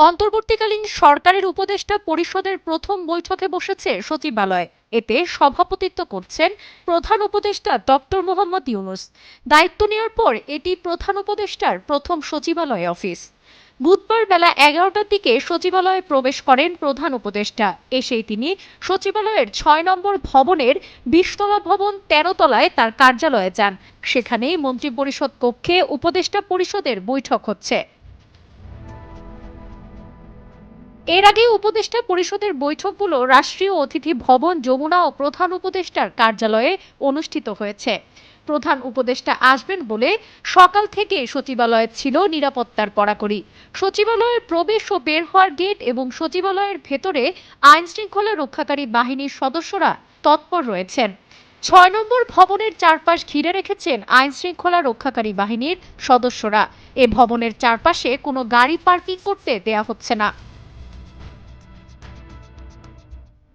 অন্তর্বর্তীকালীন সরকারের উপদেষ্টা পরিষদের প্রথম বৈঠকে বসেছে সচিবালয়। এতে সভাপতিত্ব করছেন প্রধান উপদেষ্টা ডক্টর মোহাম্মদ ইউনূস। দায়িত্ব নেওয়ার পর এটি প্রধান উপদেষ্টার প্রথম সচিবালয় অফিস। বুধবার বেলা 11টার দিকে সচিবালয়ে প্রবেশ করেন প্রধান উপদেষ্টা। এসেই তিনি সচিবালয়ের 6 নম্বর ভবনের 20 তলা ভবন 13 তলায় তার কার্যালয়ে যান। সেখানেই মন্ত্রিপরিষদ কক্ষে উপদেষ্টা পরিষদের বৈঠক হচ্ছে। এর আগে উপদেষ্টা পরিষদের বৈঠকগুলো রাষ্ট্রীয় অতিথি ভবন যমুনা ও প্রধান উপদেষ্টার কার্যালয়ে অনুষ্ঠিত হয়েছে। প্রধান উপদেষ্টা আসবেন বলে সকাল থেকে সচিবালয়ে ছিল নিরাপত্তার কড়াকড়ি। সচিবালয়ের প্রবেশ ও বের হওয়ার গেট এবং সচিবালয়ের ভেতরে আইন শৃঙ্খলা রক্ষাকারী বাহিনীর সদস্যরা তৎপর রয়েছেন। 6 নম্বর ভবনের চারপাশ ঘিরে রেখেছেন আইন শৃঙ্খলা রক্ষাকারী বাহিনীর সদস্যরা। এ ভবনের চারপাশে কোনো গাড়ি পার্কিং করতে দেয়া হচ্ছে না।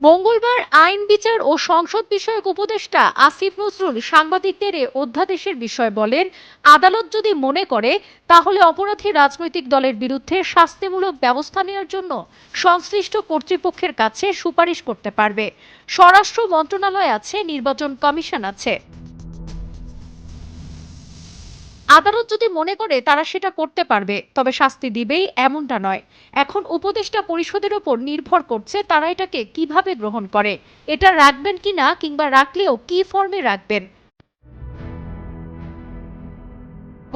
মঙ্গলবার আইন বিচার ও সংসদ বিষয়ক উপদেষ্টা আসিফ নজরুল সাংবাদিকদের এ অধ্যাদেশের বিষয়ে বলেন, আদালত যদি মনে করে তাহলে অপরাধী রাজনৈতিক দলের বিরুদ্ধে শাস্তিমূলক ব্যবস্থা নেওয়ার জন্য সংশ্লিষ্ট কর্তৃপক্ষের কাছে সুপারিশ করতে পারবে। স্বরাষ্ট্র মন্ত্রণালয় আছে, নির্বাচন কমিশন আছে। আদালত যদি মনে করে তারা সেটা করতে পারবে, তবে শাস্তি দিবেই এমনটা নয়। এখন উপদেষ্টা পরিষদের উপর নির্ভর করছে তারা এটাকে কিভাবে গ্রহণ করে, এটা রাখবেন কিনা কিংবা রাখলেও কি ফর্মে রাখবেন।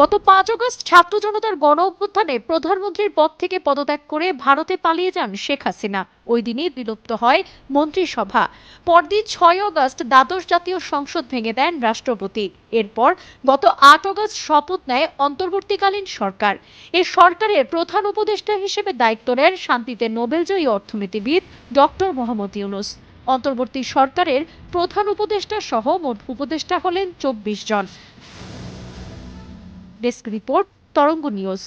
গত 5 আগস্ট ছাত্র জনতার গণ অভ্যুত্থানে প্রধানমন্ত্রীর পদ থেকে পদত্যাগ করে ভারতে পালিয়ে যান শেখ হাসিনা। ওই দিনই বিলুপ্ত হয় মন্ত্রিসভা। পরদিন 6 আগস্ট দ্বাদশ জাতীয় সংসদ ভেঙে দেন রাষ্ট্রপতি। এরপর গত 8 আগস্ট শপথ নেয় অন্তর্বর্তীকালীন সরকার। এই সরকারের প্রধান উপদেষ্টা হিসেবে দায়িত্ব নেন শান্তিতে নোবেলজয়ী অর্থনীতিবিদ ডক্টর মোহাম্মদ ইউনূস। অন্তর্বর্তী সরকারের প্রধান উপদেষ্টা সহ মোট উপদেষ্টা হলেন 24 জন। ডেস্ক রিপোর্ট, তরঙ্গ নিউজ।